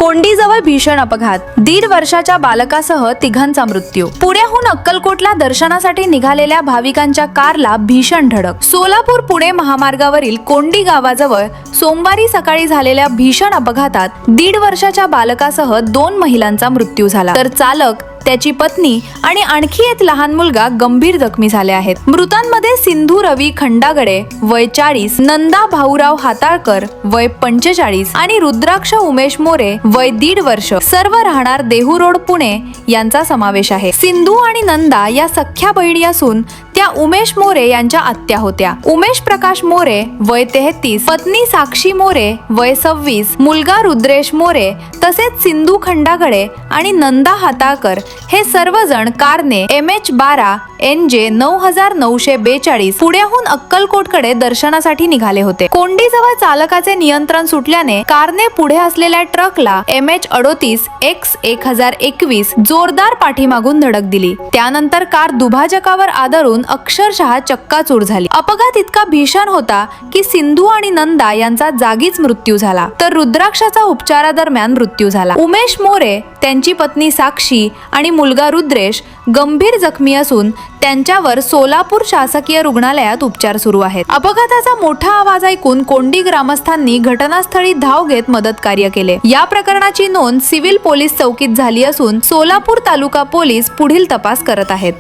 कोंडीजवळ भीषण अपघात, 1.5 वर्षाच्या बालकासह तिघांचा मृत्यू. पुण्याहून अक्कलकोटला दर्शनासाठी निघालेल्या भाविकांच्या कारला भीषण धडक. सोलापूर पुणे महामार्गावरील कोंडी गावाजवळ सोमवारी सकाळी झालेल्या भीषण अपघातात 1.5 वर्षाच्या बालकासह 2 महिलांचा मृत्यू झाला, तर चालक, त्याची पत्नी आणि आणखी एक लहान मुलगा गंभीर जखमी झाले आहेत. मृतांमध्ये सिंधू रवी खंडागडे वय 40, नंदा भाऊराव हाताळकर वय 45 आणि रुद्राक्ष उमेश मोरे वय 1.5 वर्ष, सर्व राहणार देहू रोड पुणे यांचा समावेश आहे. सिंधू आणि नंदा या सख्या बहिणी असून त्या उमेश मोरे यांच्या आत्या होत्या. उमेश प्रकाश मोरे वय 33, पत्नी साक्षी मोरे वय 26, मुलगा रुद्रेश मोरे तसेच सिंधू खंडागडे आणि नंदा हाताळकर हे सर्वजण कारने MH12 NJ 9942 पुण्याहून अक्कलकोटकडे दर्शनासाठी निघाले होते. कोंडीजवळ चालकाचे नियंत्रण सुटल्याने कारने पुढे असलेल्या ट्रकला MH38 X 1021 जोरदार पाठीमागून धडक दिली. त्यानंतर कार दुभाजकावर आदळून अक्षरशः चक्काचूर झाली. अपघात इतका भीषण होता की सिंधू आणि नंदा यांचा जागीच मृत्यू झाला, तर रुद्राक्षाचा उपचारादरम्यान मृत्यू झाला. उमेश मोरे, त्यांची पत्नी साक्षी आणि मुलगा रुद्रेश गंभीर जखमी असून त्यांच्यावर सोलापूर शासकीय रुग्णालयात उपचार सुरू आहेत. अपघाताचा मोठा आवाज ऐकून कोंडी ग्रामस्थांनी घटनास्थळी धाव घेत मदत कार्य केले. या प्रकरणाची नोंद सिव्हिल पोलीस चौकीत झाली असून सोलापूर तालुका पोलीस पुढील तपास करत आहेत.